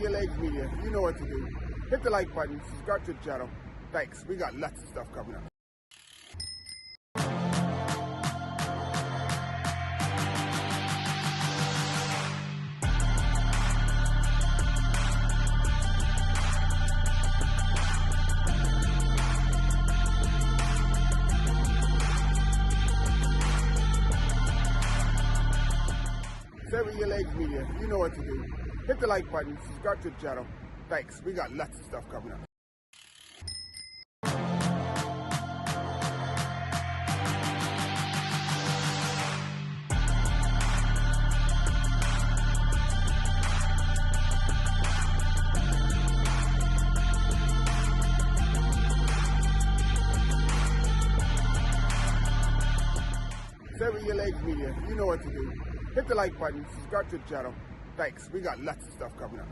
Your Legs Media, you know what to do. Hit the like button, subscribe to the channel. Thanks, we got lots of stuff coming up. Your Legs Media, you know what to do. Hit the like button, subscribe to the channel. Thanks, we got lots of stuff coming up. Your Legs Media, you know what to do. Hit the like button, subscribe to the channel. Thanks, we got lots of stuff coming up.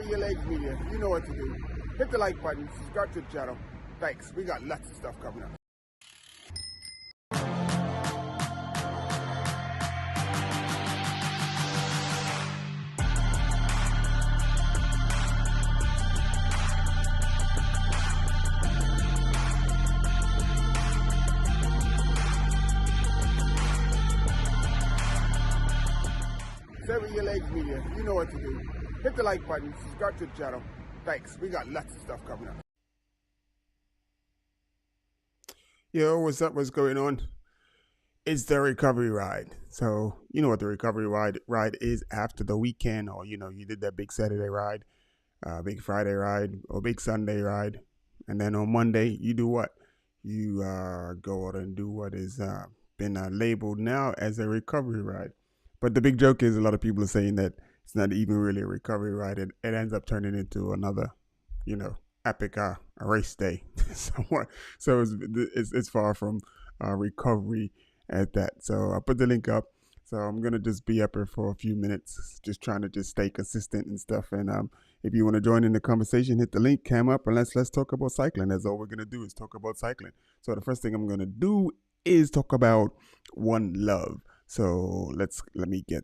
Your Legs Media, you know what to do. Hit the like button, subscribe to the channel. Thanks, we got lots of stuff coming up. Your Legs Media, you know what to do. Hit the like button, subscribe to the channel. Thanks, we got lots of stuff coming up. Yo, what's up? What's going on? It's the recovery ride. So, you know what the recovery ride is after the weekend, or, you know, you did that big Saturday ride, big Friday ride, or big Sunday ride. And then on Monday, you do what? You go out and do what is been labeled now as a recovery ride. But the big joke is a lot of people are saying that it's not even really a recovery ride. It ends up turning into another, you know, epic race day. So it's far from recovery at that. So I'll put the link up. So I'm going to just be up here for a few minutes, just trying to just stay consistent and stuff. And if you want to join in the conversation, hit the link, cam up, and let's talk about cycling. That's all we're going to do is talk about cycling. So the first thing I'm going to do is talk about One Love. So let me get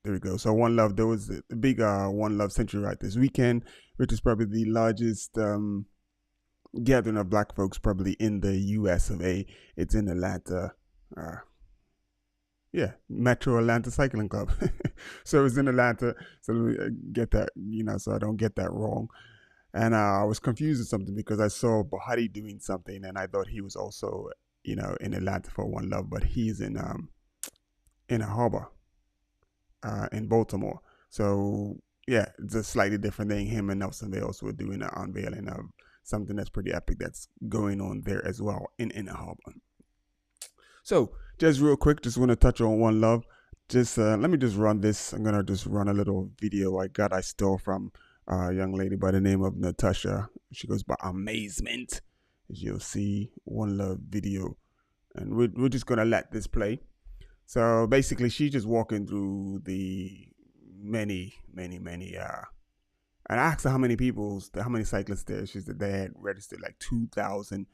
there we go. So One Love, there was a big One Love Century Ride this weekend, which is probably the largest gathering of black folks probably in the US of A. It's in Atlanta. Metro Atlanta Cycling Club. So it's in Atlanta. So let me get that, you know, so I don't get that wrong. And I was confused with something because I saw Bahati doing something and I thought he was also, you know, in Atlanta for One Love, but he's in a harbor in Baltimore. So yeah, it's a slightly different thing. Him and Nelson Vales were doing an unveiling of something that's pretty epic that's going on there as well in Inner Harbor. So just real quick, just want to touch on One Love. Just let me just run this. I'm gonna just run a little video I stole from a young lady by the name of Natasha. She goes by Amazement, as you'll see. One Love video, and we're just gonna let this play. So basically, she's just walking through the many, and I asked her how many cyclists there. She said they had registered like 2,000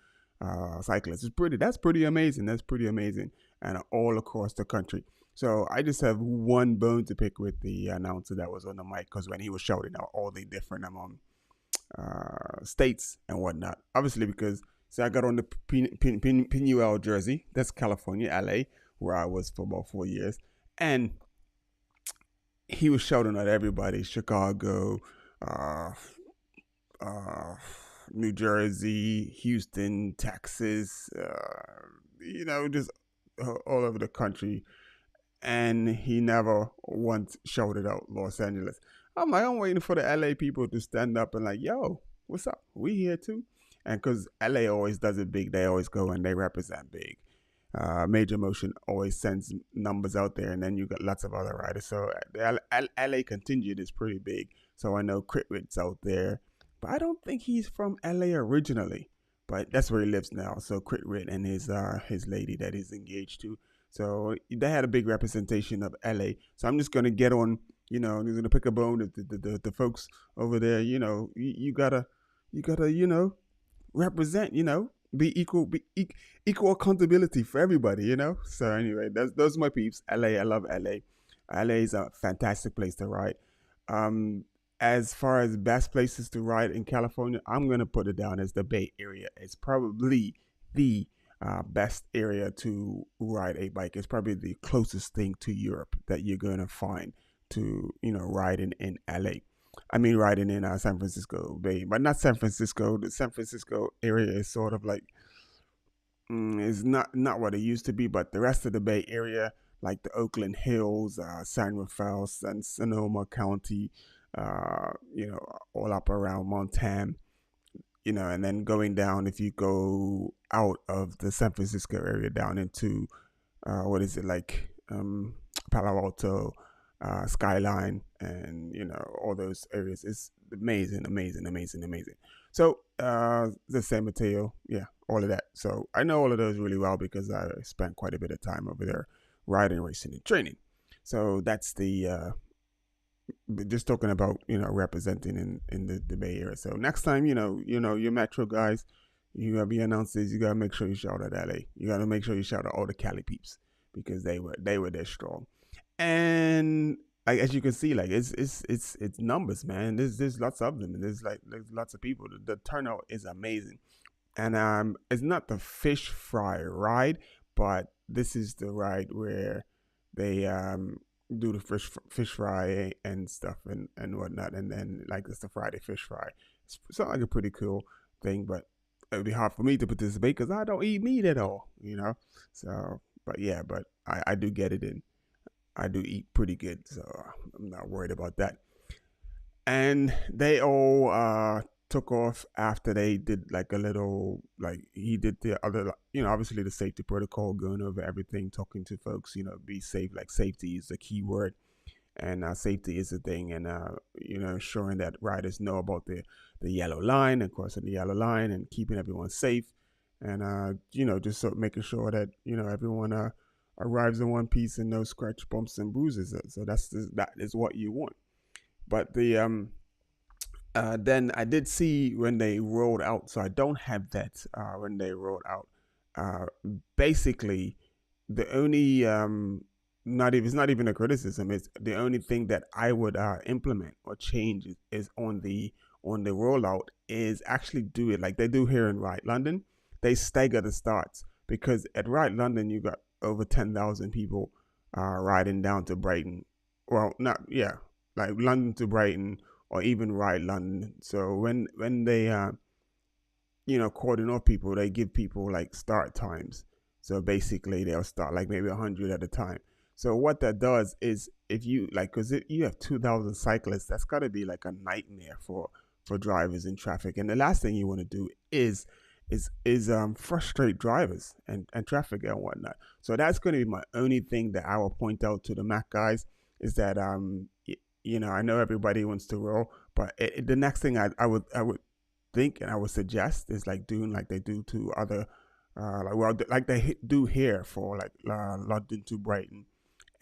cyclists. That's pretty amazing. And all across the country. So I just have one bone to pick with the announcer that was on the mic, because when he was shouting out all the different states and whatnot, obviously because I got on the Pinuel jersey. That's California, LA, where I was for about 4 years, and he was shouting at everybody: Chicago, New Jersey, Houston, Texas, you know, just all over the country. And he never once shouted out Los Angeles. I'm waiting for the LA people to stand up and like, yo, what's up? We here too. And because LA always does it big, they always go and they represent big. Major Motion always sends numbers out there, and then you got lots of other riders. So the LA contingent is pretty big. So I know Critwit's out there, but I don't think he's from LA originally. But that's where he lives now. So Critwit and his lady that he's engaged to. So they had a big representation of LA. So I'm just gonna get on, I'm just gonna pick a bone with the folks over there. You gotta, represent, be equal, equal accountability for everybody, So anyway, those are my peeps. LA, I love LA. LA is a fantastic place to ride. Um, as far as best places to ride in California, I'm gonna put it down as the Bay Area. It's probably the best area to ride a bike. It's probably the closest thing to Europe that you're gonna find to riding in LA. I mean, riding in San Francisco Bay, but not San Francisco. The San Francisco area is sort of like is not what it used to be, but the rest of the Bay Area, like the Oakland Hills, San Rafael, Sonoma County, all up around Montana, and then going down, if you go out of the San Francisco area down into what is it like, Palo Alto, Skyline, and all those areas. It's amazing, amazing, amazing, amazing. So the San Mateo, yeah, all of that. So I know all of those really well because I spent quite a bit of time over there riding, racing, and training. So that's the just talking about representing in the Bay Area. So next time your Metro guys, you have your announcers, you gotta make sure you shout out LA. You gotta make sure you shout out all the Cali peeps because they were there strong. And like as you can see, like it's numbers, man. There's lots of them, and there's lots of people. The turnout is amazing, and it's not the fish fry ride, but this is the ride where they do the fish fry and stuff and whatnot, and then like it's the Friday fish fry. It's sounds like a pretty cool thing, but it would be hard for me to participate because I don't eat meat at all. So, but yeah, but I do get it in. I do eat pretty good, so I'm not worried about that. And they all took off after they did like a little, like he did the other, obviously the safety protocol, going over everything, talking to folks, be safe. Like safety is the key word, and safety is the thing, and ensuring that riders know about the yellow line and crossing the yellow line and keeping everyone safe, and just so making sure that everyone arrives in one piece and no scratch, bumps, and bruises. So that is what you want. But then I did see when they rolled out, so I don't have that when they rolled out. Uh, basically, the only not even it's not even a criticism. It's the only thing that I would implement or change is on the rollout is actually do it like they do here in Right London. They stagger the starts because at Right London you got over 10,000 people riding down to Brighton. Well, not yeah, like London to Brighton or even Right London. So when they cordon off people, they give people like start times. So basically, they'll start like maybe 100 at a time. So what that does is, if you like, because you have 2,000 cyclists, that's got to be like a nightmare for drivers in traffic. And the last thing you want to do is frustrate drivers and traffic and whatnot. So that's going to be my only thing that I will point out to the Mac guys is that I know everybody wants to roll, but the next thing I would think and I would suggest is like doing like they do to other like they do here for like London to Brighton,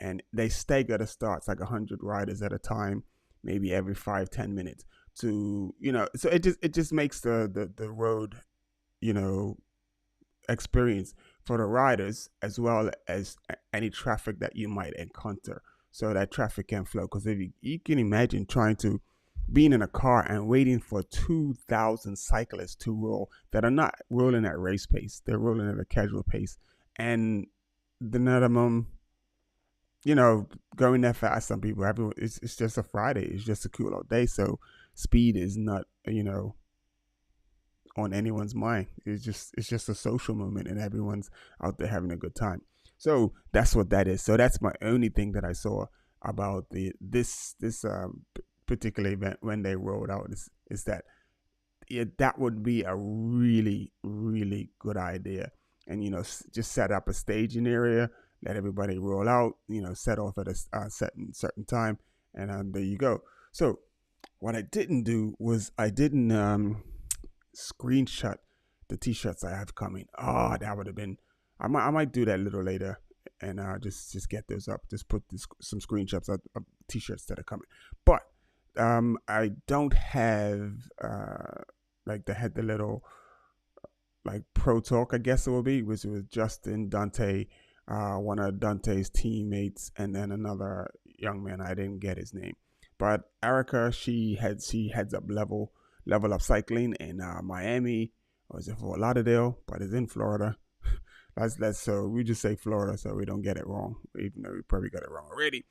and they stagger the starts like 100 riders at a time, maybe every 5-10 minutes to so it just makes the road you know experience for the riders as well as any traffic that you might encounter, so that traffic can flow. Because if you can imagine trying to being in a car and waiting for 2,000 cyclists to roll that are not rolling at race pace, they're rolling at a casual pace, and the minimum, going that fast. Some people, everyone, it's just a Friday, it's just a cool out day, so speed is not on anyone's mind. It's just a social moment, and everyone's out there having a good time. So that's what that is. So that's my only thing that I saw about this particular event when they rolled out is that that would be a really really good idea, and just set up a staging area, let everybody roll out, set off at a certain time, and there you go. So what I didn't do was I didn't screenshot the t-shirts I have coming. Oh, that would have been. I might do that a little later and just get those up. Just put some screenshots of t-shirts that are coming. But I don't have like the little like pro talk, I guess it will be, which was Justin, Dante, one of Dante's teammates, and then another young man. I didn't get his name, but Erica, she heads up level up cycling in Miami, or is it Fort Lauderdale? But it's in Florida. Let's so we just say Florida so we don't get it wrong, even though we probably got it wrong already.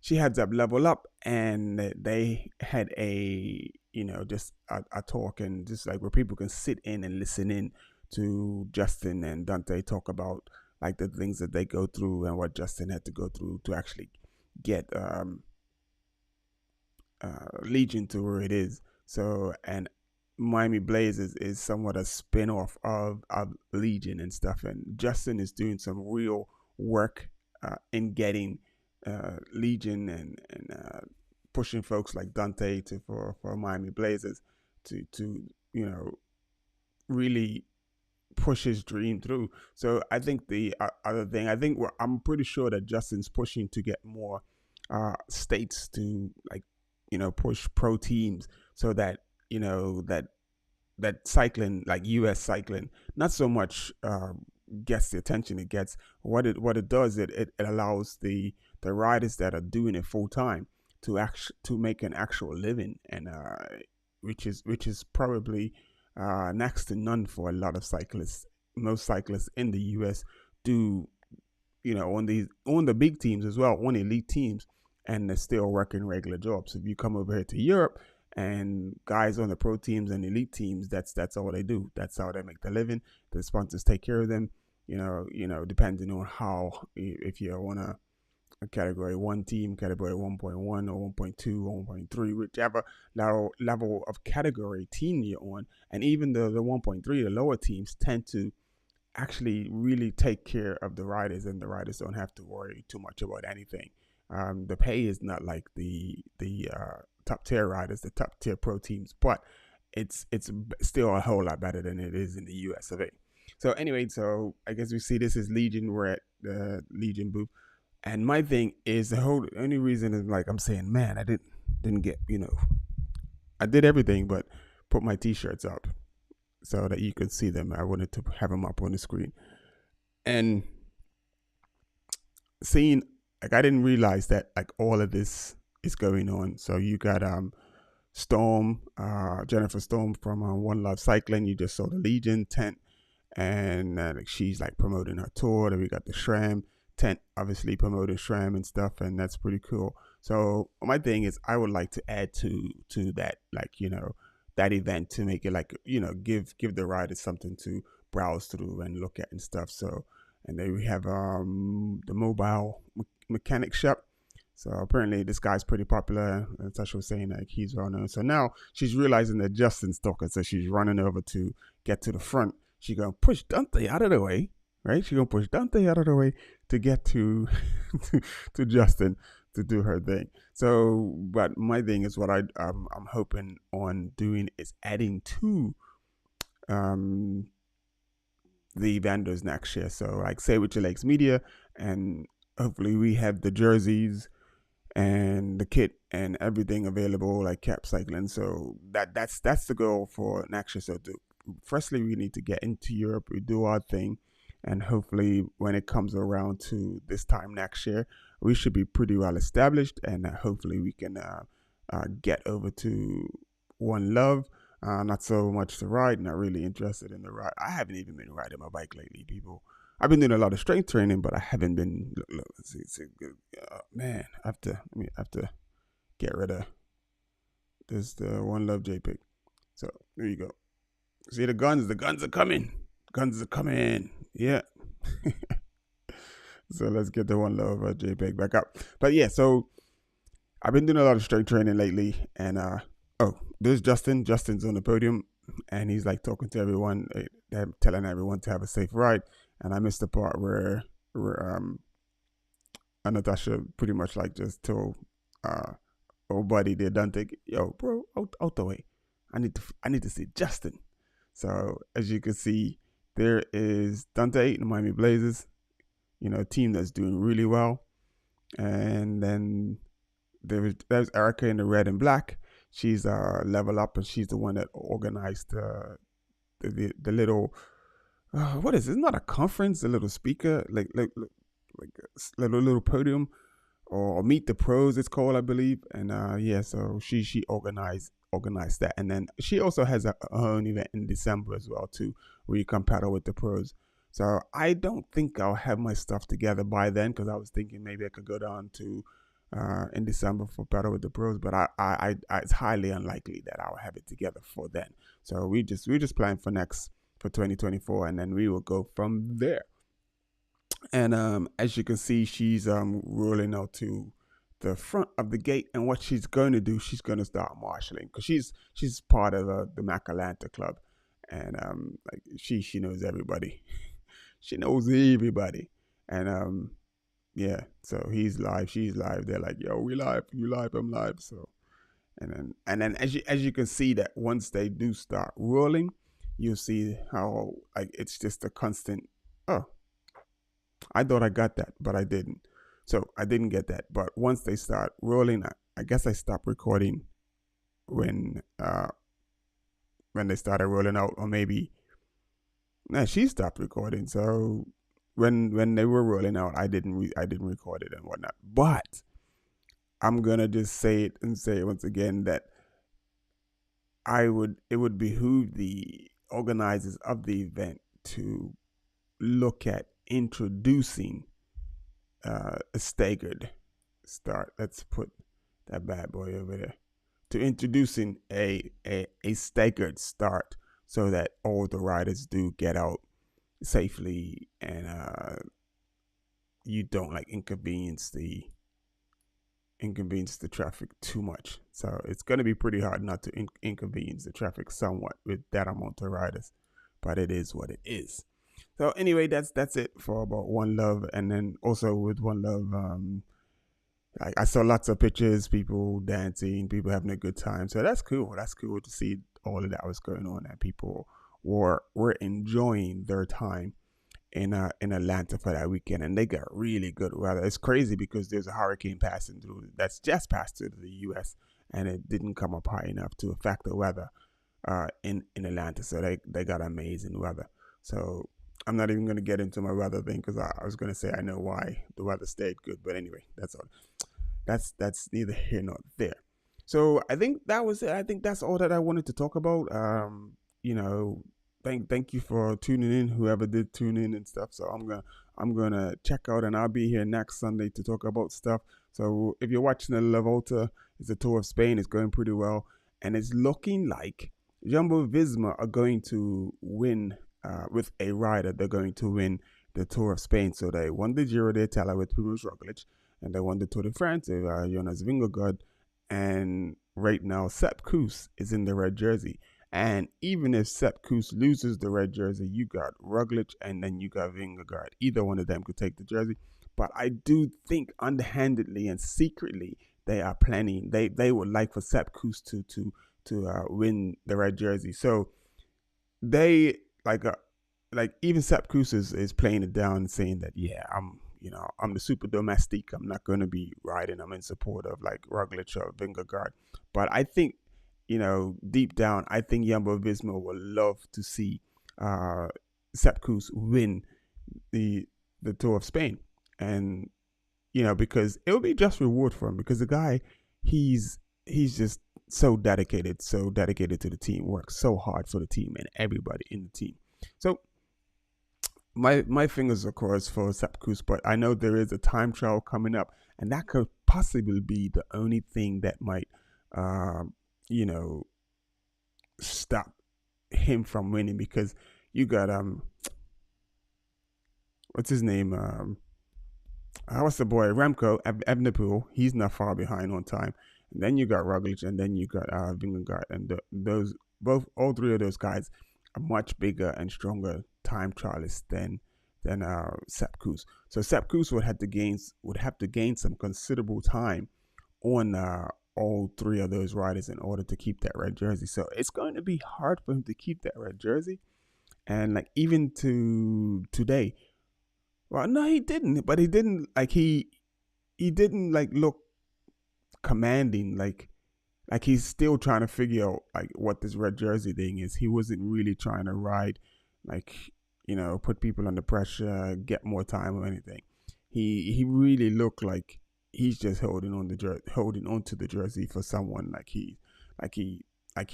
She heads up level up, and they had a just a talk, and just like where people can sit in and listen in to Justin and Dante talk about like the things that they go through and what Justin had to go through to actually get Legion to where it is. So, and Miami Blaze is somewhat a spin-off of Legion and stuff, and Justin is doing some real work in getting Legion and pushing folks like Dante to for Miami Blazers to really push his dream through. So I think the other thing, I'm pretty sure that Justin's pushing to get more states to like push pro teams, so that that cycling, like US cycling, not so much gets the attention it gets. What it does, it allows the riders that are doing it full time to make an actual living, and which is probably next to none for a lot of cyclists. Most cyclists in the US do, on the big teams as well, on elite teams, and they're still working regular jobs. If you come over here to Europe, and guys on the pro teams and elite teams, that's all they do. That's how they make their living. The sponsors take care of them. Depending on how, if you're on a category 1 team, category 1.1 or 1.2 or 1.3, whichever level of category team you're on. And even the 1.3, the lower teams tend to actually really take care of the riders, and the riders don't have to worry too much about anything. The pay is not like the top tier riders, the top tier pro teams, but it's still a whole lot better than it is in the US of A. So anyway, so I guess we see this is Legion. We're at the Legion booth, and my thing is the only reason is like I'm saying, man, I didn't get I did everything but put my t-shirts up so that you could see them. I wanted to have them up on the screen, and seeing, like, I didn't realize that like all of this is going on. So you got Storm, Jennifer Storm from One Love Cycling. You just saw the Legion tent, and like she's like promoting her tour. Then we got the SRAM tent, obviously promoting SRAM and stuff, and that's pretty cool. So my thing is, I would like to add to that, like that event, to make it like give the riders something to browse through and look at and stuff. So, and then we have the mobile mechanic shop. So apparently this guy's pretty popular. Tasha was saying like he's running. So now she's realizing that Justin's talking. So she's running over to get to the front. She's gonna push Dante out of the way, right? She's gonna push Dante out of the way to get to to Justin to do her thing. So, but my thing is what I'm hoping on doing is adding to the vendors next year. So like Say With Your Legs Media, and hopefully we have the jerseys and the kit and everything available, like Cap Cycling. So that's the goal for next year. So firstly, we need to get into Europe, we do our thing, and hopefully when it comes around to this time next year, we should be pretty well established, and hopefully we can get over to One Love. Not so much to ride, not really interested in the ride. I haven't even been riding my bike lately, people. I've been doing a lot of strength training, but I haven't been. Man, I have to get rid of this. The One Love JPEG. So there you go. See the guns. The guns are coming. Guns are coming. Yeah. So let's get the One Love JPEG back up. But yeah, so I've been doing a lot of strength training lately, and there's Justin. Justin's on the podium, and he's like talking to everyone, telling everyone to have a safe ride. And I missed the part where Natasha pretty much like just told old buddy there, Dante, yo, bro, out the way. I need to see Justin. So as you can see, there is Dante, the Miami Blazers. a team that's doing really well. And then there's Erica in the red and black. She's level up, and she's the one that organized the little what is it? It's not a conference, a little speaker, like a little podium, or Meet the Pros it's called, I believe. And yeah, so she organized that. And then she also has her own event in December as well too, where you come paddle with the pros. So I don't think I'll have my stuff together by then, because I was thinking maybe I could go down to in December for paddle with the pros, but it's highly unlikely that I'll have it together for then. So we just plan for 2024, and then we will go from there. And as you can see, she's rolling out to the front of the gate. And what she's going to do, she's going to start marshaling, because she's part of the Mac Atlanta club. And like she knows everybody. She knows everybody. And yeah, so he's live, she's live. They're like, yo, we live, you live, I'm live. So and then as you can see, that once they do start rolling, you'll see how, like, it's just a constant. Oh, I thought I got that, but I didn't. So I didn't get that. But once they start rolling, I guess I stopped recording when they started rolling out, or maybe she stopped recording. So when they were rolling out, I didn't record it and whatnot. But I'm gonna just say it and say it once again, that it would behoove the organizers of the event to look at introducing a staggered start. Let's put that bad boy over there. To introducing a staggered start, so that all the riders do get out safely, and you don't like inconvenience the traffic too much. So it's going to be pretty hard not to inconvenience the traffic somewhat with that amount of riders, but it is what it is. So anyway, that's it for about One Love. And then also with One Love, I saw lots of pictures, people dancing, people having a good time. So that's cool. That's cool to see all of that was going on, and people were enjoying their time in Atlanta for that weekend, and they got really good weather. It's crazy because there's a hurricane passing through, that's just passed through the U.S., and it didn't come up high enough to affect the weather in Atlanta. So they got amazing weather. So I'm not even going to get into my weather thing, because I was going to say I know why the weather stayed good, but anyway, that's all. That's neither here nor there. So I think that was it. I think that's all that I wanted to talk about. You know, thank you for tuning in, whoever did tune in and stuff. So I'm gonna check out, and I'll be here next Sunday to talk about stuff. So if you're watching the La Volta, it's a tour of Spain. It's going pretty well, and it's looking like Jumbo Visma are going to win with a rider. They're going to win the Tour of Spain. So they won the Giro d'Italia with Primož Roglic, and they won the Tour de France with Jonas Vingegaard. And right now, Sepp Kuss is in the red jersey. And even if Sepp Kuss loses the red jersey, you got Roglic and then you got Vingegaard. Either one of them could take the jersey. But I do think underhandedly and secretly they are planning. They would like for Sepp Kuss to win the red jersey. So they like even Sepp Kuss is playing it down and saying that, yeah, I'm the super domestique. I'm not going to be riding. I'm in support of like Roglic or Vingegaard. But I think, deep down, I think Jumbo Visma would love to see Sepp Kuss win the Tour of Spain. And, because it would be just reward for him, because the guy, he's just so dedicated to the team, works so hard for the team and everybody in the team. So my fingers are crossed for Sepp Kuss, but I know there is a time trial coming up, and that could possibly be the only thing that might, stop him from winning, because you got what's his name? What's the boy? Remco Evenepoel. He's not far behind on time. And then you got Roglic, and then you got Vingegaard, and all three of those guys are much bigger and stronger time trialists than Sepp Kuss. So Sepp Kuss would have to gain some considerable time on all three of those riders in order to keep that red jersey. So it's going to be hard for him to keep that red jersey. And like even to today, Well, no, he didn't. But he didn't like he didn't like look commanding. Like he's still trying to figure out like what this red jersey thing is. He wasn't really trying to ride, like put people under pressure, get more time or anything. He really looked like he's just holding on to the jersey for someone like he like he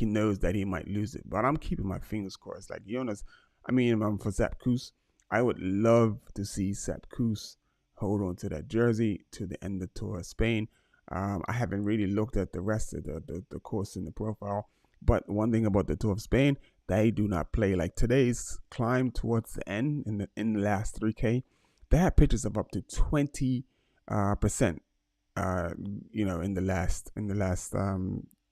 knows that he might lose it. But I'm keeping my fingers crossed. Like Jonas, I mean, for Sepp Kuss, I would love to see Sepp Kuss hold on to that jersey to the end of the Tour of Spain. I haven't really looked at the rest of the course in the profile, but one thing about the Tour of Spain, they do not play like today's climb towards the end in the last 3K. They had pitches of up to 20% in the last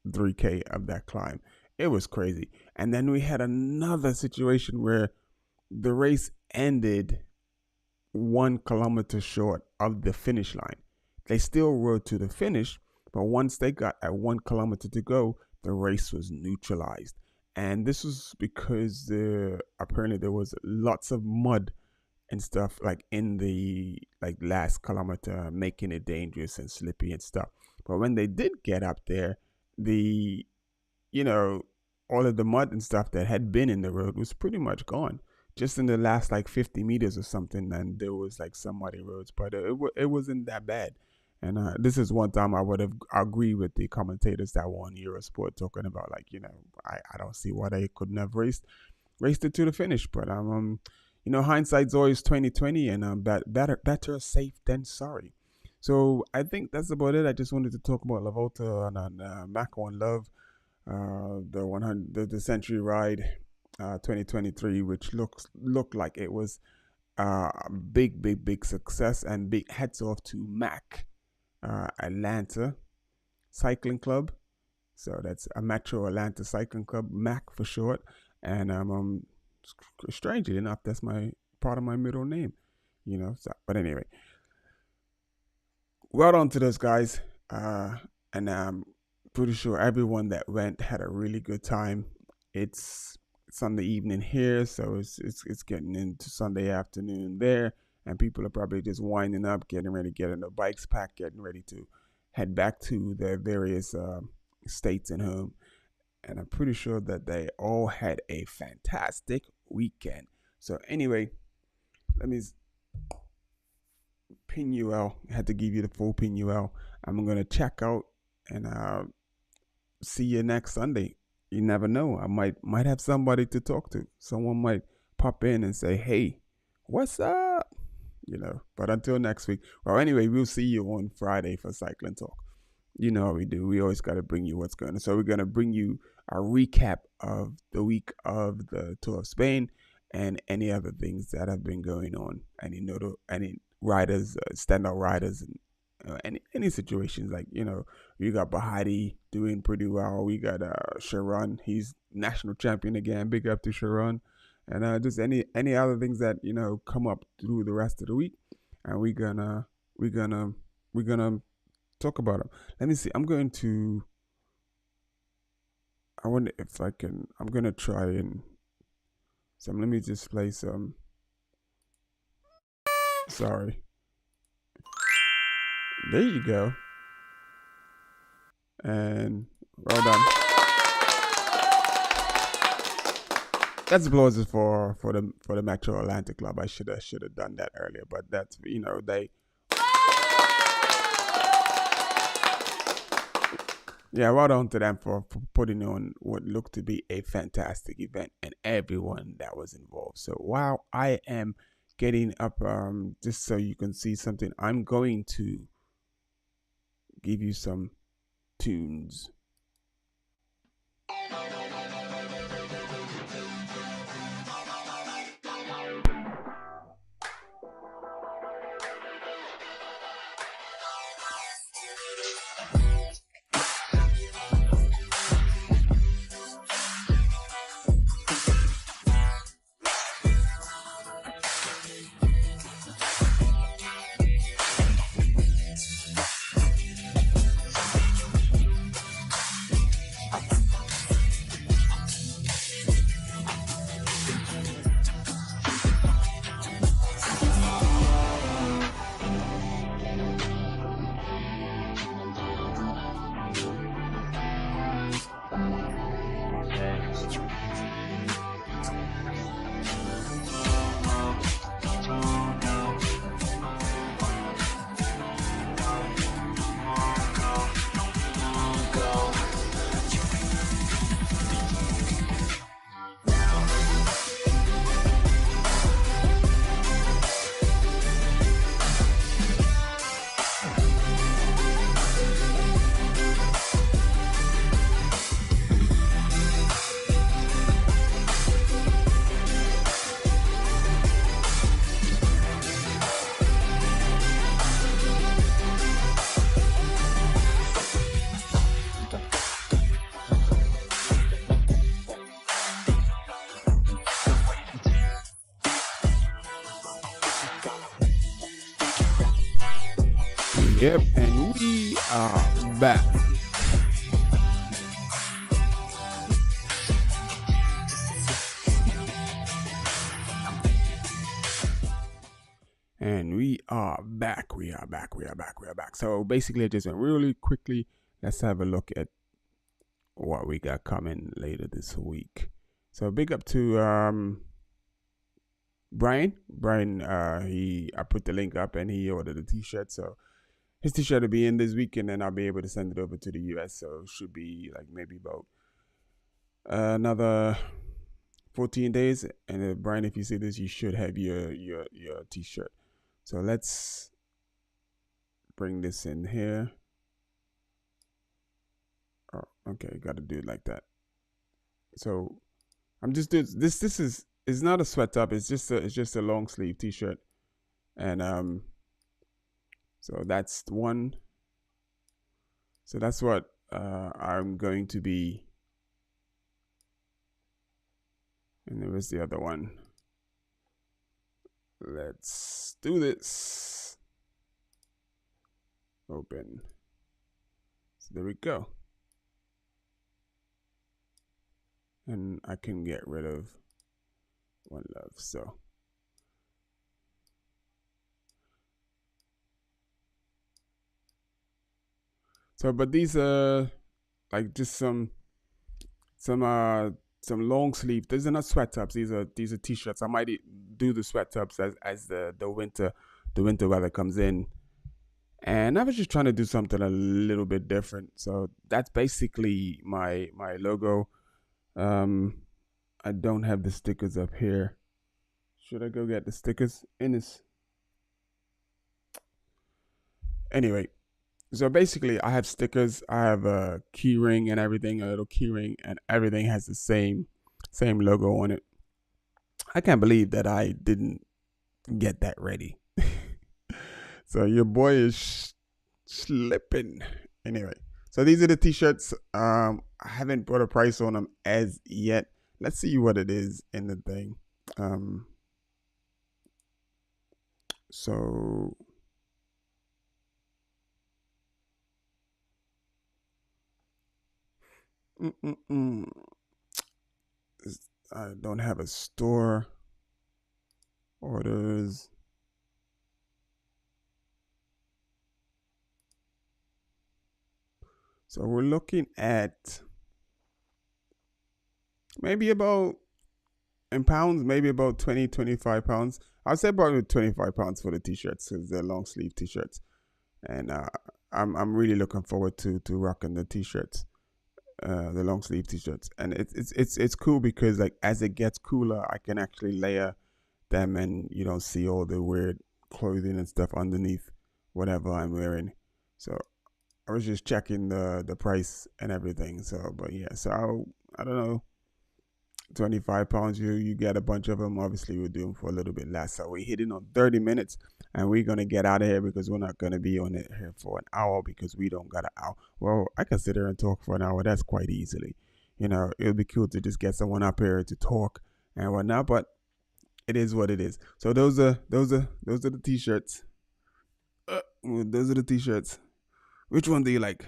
3K of that climb. It was crazy. And then we had another situation where the race ended 1 kilometer short of the finish line. They still rode to the finish, but once they got at 1 kilometer to go, the race was neutralized. And this was because apparently there was lots of mud and stuff like in the like last kilometer, making it dangerous and slippy and stuff. But when they did get up there, the you know all of the mud and stuff that had been in the road was pretty much gone. Just in the last like 50 meters or something, and there was like some muddy roads, but it wasn't that bad. And this is one time I would have agree with the commentators that were on Eurosport talking about like I don't see why they couldn't have raced it to the finish. But hindsight's always 2020, and better safe than sorry. So I think that's about it. I just wanted to talk about La Volta and Mach 1 Love, the 100 the Century Ride 2023, which looked like it was a big success, and big hats off to Mac Atlanta Cycling Club. So that's a Metro Atlanta Cycling Club, MAC for short. And strangely enough, that's my part of my middle name. But anyway, well done to those guys. And I'm pretty sure everyone that went had a really good time. It's Sunday evening here, so it's getting into Sunday afternoon there, and people are probably just winding up, getting ready, getting their bikes packed, getting ready to head back to their various states and home. And I'm pretty sure that they all had a fantastic weekend. So anyway, let me pin UL. I had to give you the full pin UL. I'm gonna check out, and see you next Sunday. You never know. I might have somebody to talk to. Someone might pop in and say, "Hey, what's up?" But until next week. Well, anyway, we'll see you on Friday for Cycling Talk. You know how we do. We always got to bring you what's going on. So we're going to bring you a recap of the week of the Tour of Spain and any other things that have been going on. Any riders, standout riders, and any situations like we got Bahati doing pretty well. We got Sharon. He's national champion again. Big up to Sharon. And just any other things that come up through the rest of the week, and we're gonna talk about them. Let me see. I wonder if I can. I'm gonna try and let me just play some. Sorry. There you go. And well done. That's applause for the Metro Atlanta Club. I should have done that earlier, but that's they. Yeah, well done to them for putting on what looked to be a fantastic event and everyone that was involved. So while I am getting up, just so you can see something, I'm going to give you some tunes. Yep, and we are back. And we are back. We are back. We are back. We are back. So basically, I just went really quickly. Let's have a look at what we got coming later this week. So big up to Brian. Brian, I put the link up and he ordered a t-shirt. So his t-shirt will be in this weekend and I'll be able to send it over to the US. So it should be like maybe about another 14 days. And Brian, if you see this, you should have your t-shirt. So let's bring this in here. Oh, okay, got to do it like that. So I'm just doing this. This is it's not a sweat top. It's just a long sleeve t-shirt, and so that's one. So that's what I'm going to be. And there was the other one. Let's do this. Open. So there we go. And I can get rid of One Love. So but these are like just some long sleeve. These are not sweat tops. These are t-shirts. I might do the sweat tops as the winter weather comes in. And I was just trying to do something a little bit different. So that's basically my logo. I don't have the stickers up here. Should I go get the stickers in this? Anyway, so basically I have stickers. I have a key ring and everything, a little key ring, and everything has the same logo on it. I can't believe that I didn't get that ready. So your boy is slipping. Anyway, so these are the t-shirts. I haven't put a price on them as yet. Let's see what it is in the thing. So I don't have a store. Orders. So we're looking at maybe about in pounds, maybe about 20, 25 pounds. I'll say about 25 pounds for the t-shirts because they're long sleeve t-shirts. And I'm really looking forward to rocking the t-shirts, the long sleeve t-shirts. And it's cool because like as it gets cooler, I can actually layer them and you don't see all the weird clothing and stuff underneath whatever I'm wearing. So I was just checking the price and everything. So, but yeah, so I don't know, 25 pounds, you get a bunch of them. Obviously, we're doing for a little bit less. So we're hitting on 30 minutes and we're going to get out of here because we're not going to be on it here for an hour because we don't got an hour. Well, I can sit here and talk for an hour. That's quite easily. You know, it would be cool to just get someone up here to talk and whatnot, but it is what it is. So those are the t-shirts. Those are the t-shirts. Which one do you like?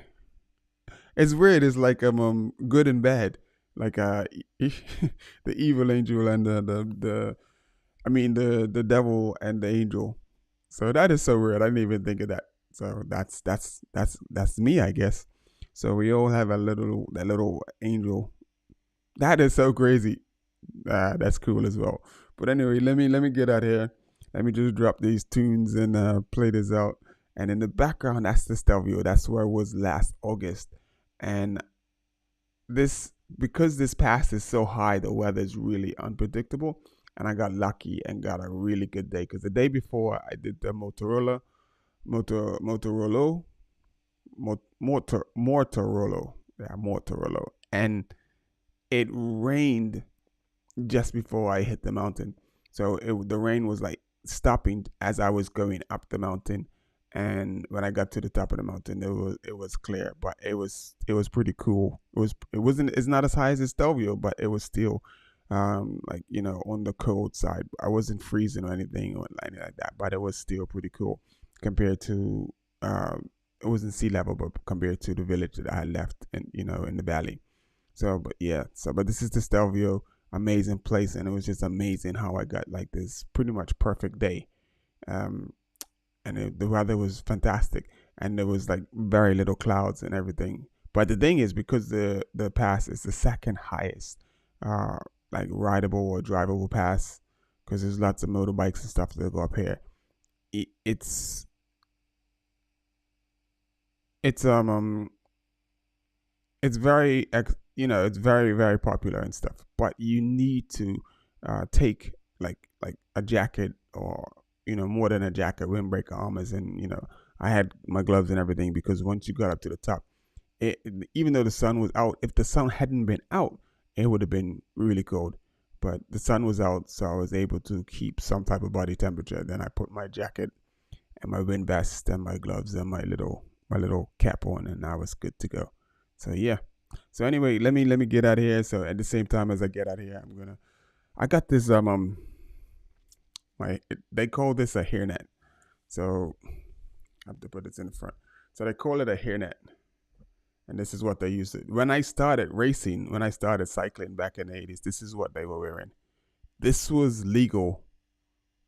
It's weird. It's like good and bad. Like the evil angel and the devil and the angel. So that is so weird. I didn't even think of that. So that's me, I guess. So we all have that little angel. That is so crazy. That's cool as well. But anyway, let me get out here. Let me just drop these tunes and play this out. And in the background, that's the Stelvio. That's where I was last August. And this because this pass is so high, the weather is really unpredictable. And I got lucky and got a really good day because the day before I did the Motorola, Motorola, and it rained just before I hit the mountain. So the rain was like stopping as I was going up the mountain, and when I got to the top of the mountain, it was clear, but it was pretty cool. It's not as high as Estelvio, but it was still like on the cold side. I wasn't freezing or anything like that, but it was still pretty cool compared to it wasn't sea level, but compared to the village that I had left, in in the valley. So, but yeah, but this is the Stelvio, amazing place, and it was just amazing how I got like this pretty much perfect day. Um, and the weather was fantastic, and there was like very little clouds and everything. But the thing is, because the pass is the second highest, uh, like rideable or drivable pass, because there's lots of motorbikes and stuff that go up here. It, it's it's it's very it's very very popular and stuff, but you need to take like a jacket, or more than a jacket, windbreaker, armors, and I had my gloves and everything, because once you got up to the top, it, even though the sun was out, if the sun hadn't been out, it would have been really cold. But the sun was out, so I was able to keep some type of body temperature. Then I put my jacket and my wind vest and my gloves and my little cap on, and I was good to go. So yeah. So anyway, let me get out of here. So at the same time as I get out of here, I got this my they call this a hairnet. So I have to put this in the front. So they call it a hairnet, and this is what they used it. When I started racing, when I started cycling back in the 80s, this is what they were wearing. This was legal.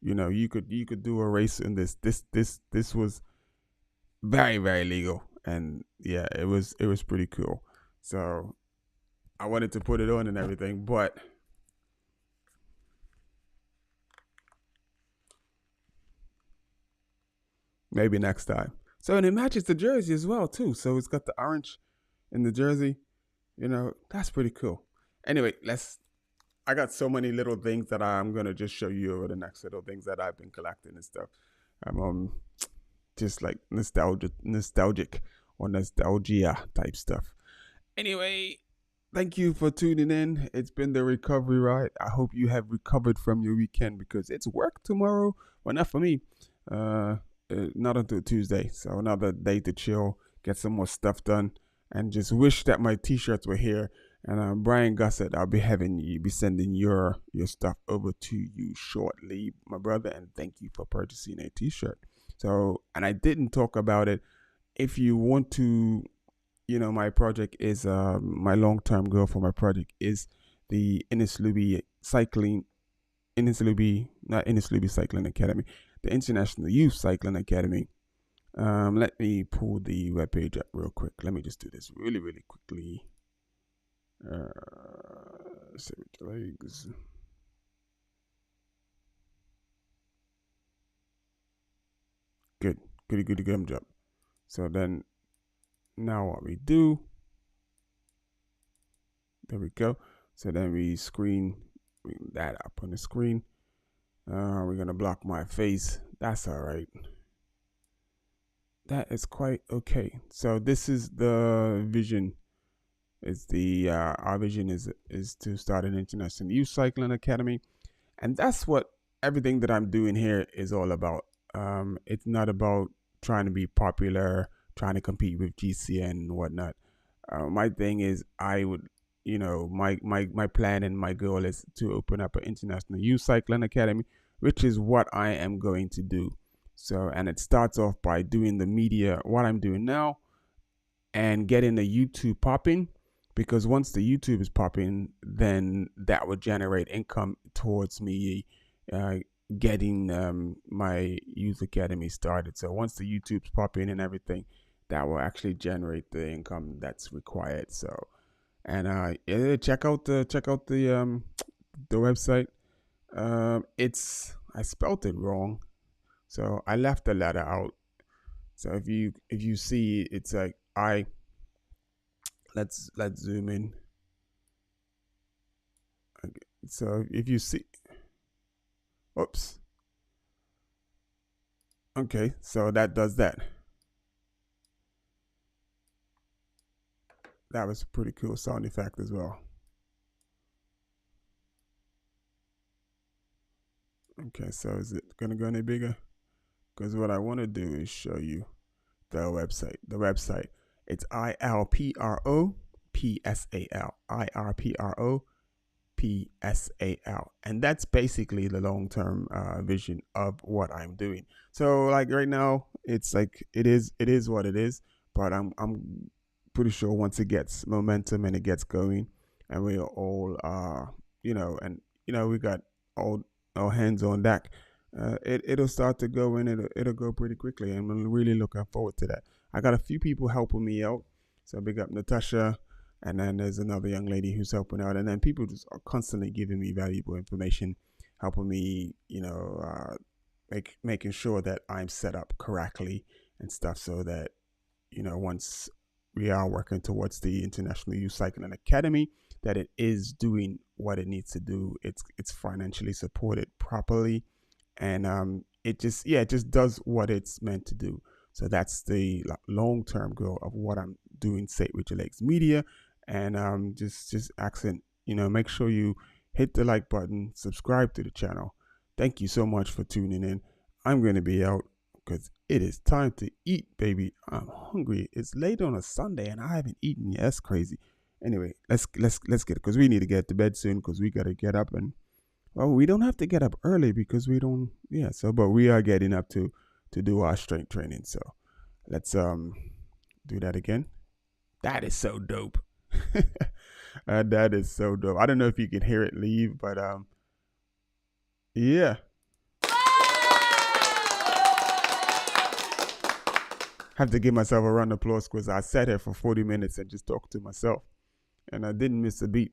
You could do a race in this. This was very very legal, and yeah, it was pretty cool. So I wanted to put it on and everything, but maybe next time. So, and it matches the jersey as well too. So it's got the orange in the jersey. That's pretty cool. Anyway, let's. I got so many little things that I'm gonna just show you over the next little things that I've been collecting and stuff. I'm just like nostalgic or nostalgia type stuff. Anyway, thank you for tuning in. It's been the recovery ride. I hope you have recovered from your weekend, because it's work tomorrow. Well, not for me. Uh, not until Tuesday. So another day to chill, get some more stuff done, and just wish that my t-shirts were here. And Brian Gossett, I'll be sending your stuff over to you shortly, my brother. And thank you for purchasing a t-shirt. So, and I didn't talk about it. If you want to, my project is my long-term goal for my project is the Innislubi Cycling, Innislubi, not Innislubi Cycling Academy, the International Youth Cycling Academy. Let me pull the webpage up real quick. Let me just do this really, really quickly. Legs. Good, good job. So then, now what we do? There we go. So then we bring that up on the screen. We're gonna block my face. That's all right. That is quite okay. So this is the vision. It's the our vision is to start an international youth cycling academy, and that's what everything that I'm doing here is all about. It's not about trying to be popular, trying to compete with GCN and whatnot. My thing is, I would, my plan and my goal is to open up an international youth cycling academy, which is what I am going to do. So, and it starts off by doing the media, what I'm doing now, and getting the YouTube popping, because once the YouTube is popping, then that would generate income towards me uh, getting my youth academy started. So once the YouTube's popping and everything, that will actually generate the income that's required. So, and yeah, check out the website. It's I spelt it wrong, so I left the letter out. So if you see, it's like let's zoom in. Okay. So if you see, oops. Okay, so that does that. That was a pretty cool sound effect as well. Okay, so is it gonna go any bigger? Because what I want to do is show you the website. The website. It's ILPRO PSAL IRPRO PSAL. And that's basically the long-term vision of what I'm doing. So like right now, it's like it is what it is. But I'm pretty sure once it gets momentum and it gets going, and we are all and we got all hands on deck. It'll start to go and it'll go pretty quickly. And I'm really looking forward to that. I got a few people helping me out. So big up Natasha, and then there's another young lady who's helping out, and then people just are constantly giving me valuable information, helping me, making sure that I'm set up correctly and stuff, so that once we are working towards the International Youth Cycling Academy, that it is doing what it needs to do. It's financially supported properly, and it just does what it's meant to do. So that's the long-term goal of what I'm doing, Say It With Your Legs Media. And just accent, make sure you hit the like button, subscribe to the channel. Thank you so much for tuning in. I'm going to be out because it is time to eat, baby. I'm hungry. It's late on a Sunday and I haven't eaten yet. That's crazy. Anyway, let's get it, because we need to get to bed soon, because we got to get up. And well, we don't have to get up early because we don't, but we are getting up to do our strength training. So let's do that again. That is so dope. That is so dope. I don't know if you can hear it leave, but yeah. Have to give myself a round of applause because I sat here for 40 minutes and just talked to myself, and I didn't miss a beat.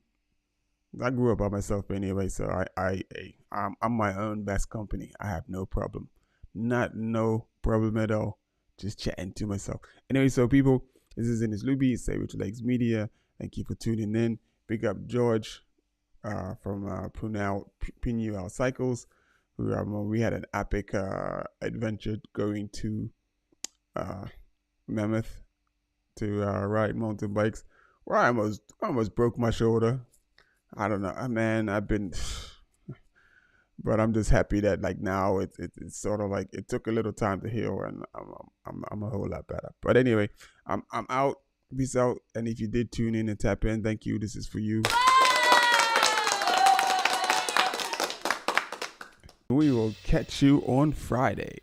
I grew up by myself anyway, so I'm my own best company. I have no problem. No problem at all. Just chatting to myself. Anyway, so people, this is Ines Luby, Say It With Your Legs Media. Thank you for tuning in. Big up George from Pinuel Cycles. We had an epic adventure going to Mammoth to ride mountain bikes, where I almost broke my shoulder. I don't know, man. But I'm just happy that like now it's sort of like it took a little time to heal, and I'm a whole lot better. But anyway, I'm out. Peace out. And if you did tune in and tap in, thank you. This is for you. We will catch you on Friday.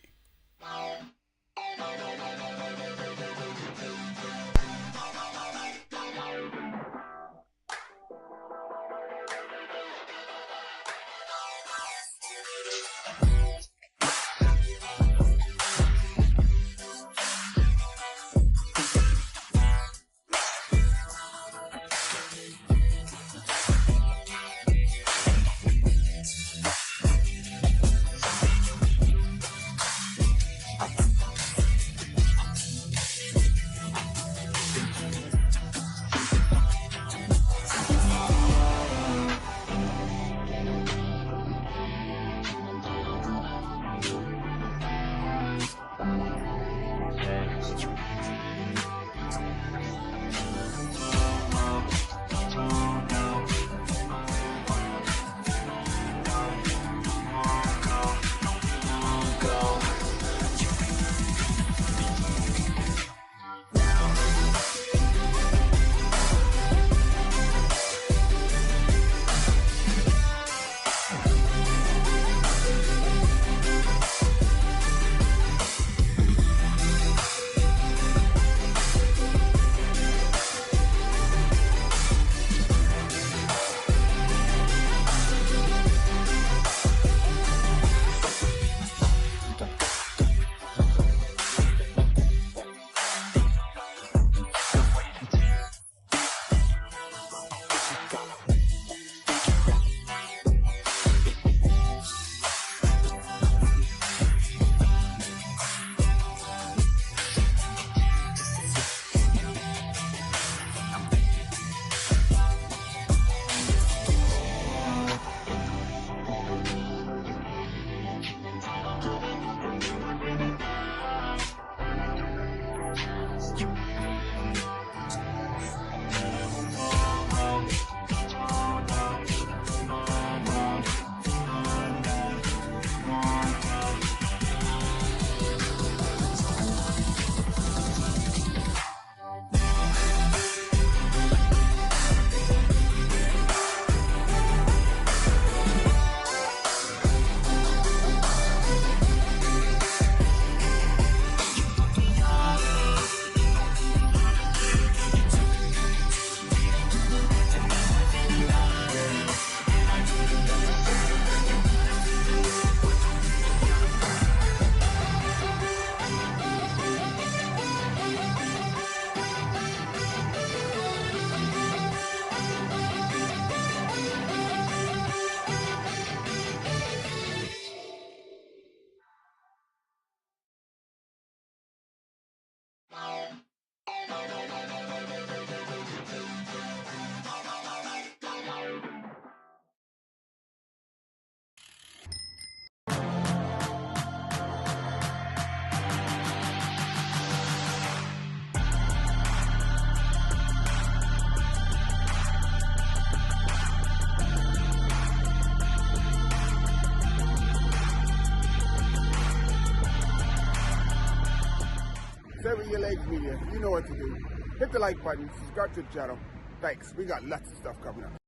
Sever Your Legs Media. You know what to do. Hit the like button, subscribe to the channel. Thanks. We got lots of stuff coming up.